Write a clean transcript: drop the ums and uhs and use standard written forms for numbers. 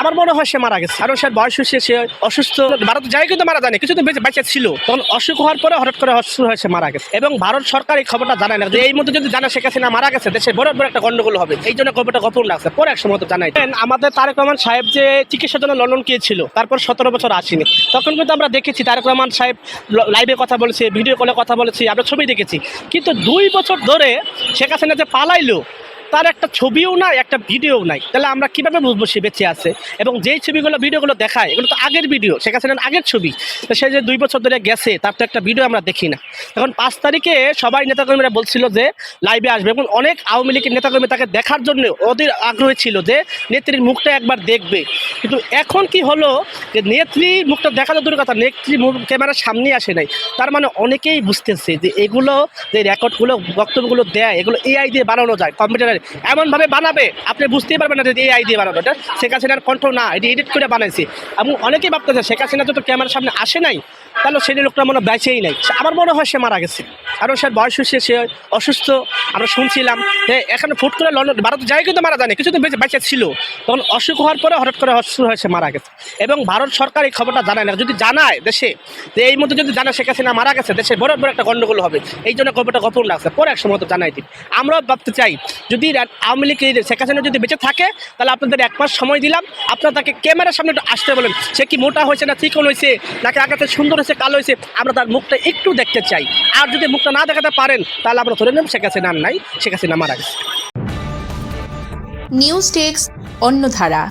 আমার মনে হয় সে মারা গেছে, কারণ সে বয়স হয়েছে, সে অসুস্থ। ভারত যাই কিন্তু মারা যায়নি, কিছুদিন বেঁচে ছিল, তখন অসুখ হওয়ার পরে হঠাৎ করে অসুস্থ হয়েছে মারা গেছে। এবং ভারত সরকার এই খবরটা জানায় না, যে এই মধ্যে যদি জানা শেখ হাসিনা মারা গেছে দেশে বড় বড় একটা গন্ডগোল হবে, এই জন্য খবরটা গোপন রাখছে, পরে এক সময় তো জানাই। আমাদের তারেক রহমান সাহেব যে চিকিৎসার জন্য লন্ডন গিয়েছিল, তারপর 17 বছর আসেনি, তখন কিন্তু আমরা দেখেছি তারেক রহমান সাহেব লাইভে কথা বলেছে, ভিডিও কলে কথা বলেছি, আমরা ছবি দেখেছি। কিন্তু 2 বছর ধরে শেখ হাসিনা যে পালাইলো, তার একটা ছবিও নাই, একটা ভিডিও নাই, তাহলে আমরা কিভাবে বুঝবো সে বেঁচে আছে? এবং যেই ছবিগুলো ভিডিওগুলো দেখায়, এগুলো তো আগের ভিডিও, শেখ হাসিনার আগের ছবি। তো সে যে 2 বছর ধরে গেছে, তার তো একটা ভিডিও আমরা দেখি না। এখন 5 তারিখে সবাই নেতাকর্মীরা বলছিল যে লাইভে আসবে, এবং অনেক আওয়ামী লীগের নেতাকর্মী তাকে দেখার জন্য ওদের আগ্রহী ছিল যে নেত্রীর মুখটা একবার দেখবে। কিন্তু এখন কি হলো, যে নেত্রীর মুখটা দেখা তো দূরের কথা, নেত্রী ক্যামেরার সামনে আসে নাই। তার মানে অনেকেই বুঝতেছে যে এগুলো যে রেকর্ডগুলো, বক্তব্যগুলো দেয়, এগুলো এআই দিয়ে বানানো যায়, কম্পিউটারে এমনভাবে বানাবে আপনি বুঝতেই পারবেন না যে এআই দিয়ে বানানো। এটা শেখ হাসিনার কণ্ঠ না, এটি এডিট করে বানাইছে। এবং অনেকেই ভাবতেছে শেখ হাসিনা যত ক্যামেরার সামনে আসে নাই, তাহলে সেই লোকটা মনে বেঁচেই নাই। আমার মনে হয় সে মারা গেছে, কারণ সে বয়স হয়েছে, সে অসুস্থ। আমরা শুনছিলাম যে এখানে ফুট করে লন্ডন, ভারত যাই কিন্তু মারা যায়নি, কিছুদিন বেঁচে ছিল, তখন অসুখ হওয়ার পরে হঠাৎ করে অসুস্থ হয়েছে মারা গেছে। এবং ভারত সরকার এই খবরটা জানায় না, যদি জানায় দেশে, যে এই মধ্যে যদি জানা শেখ হাসিনা মারা গেছে দেশে বড় বড় একটা গন্ডগোল হবে, এই জন্য খবরটা গোপন রাখছে, পরে এক সময় তো জানাই দিই। আমরাও ভাবতে চাই, যদি আওয়ামী লীগ শেখ হাসিনা যদি বেঁচে থাকে, তাহলে আপনাদের 1 মাস সময় দিলাম, আপনারা তাকে ক্যামেরার সামনে একটু আসতে বলেন, সে কি মোটা হয়েছে না চিকন হয়েছে, নাকি আগাতে সুন্দর হয়েছে কালো হয়েছে, আমরা তার মুখটা একটু দেখতে চাই। আর যদি মুখটা না দেখাতে পারেন, তাহলে আমরা ধরে নেব শেখ হাসিনা নাই, শেখ হাসিনা মারা গেছে। News desk অন্যধারা।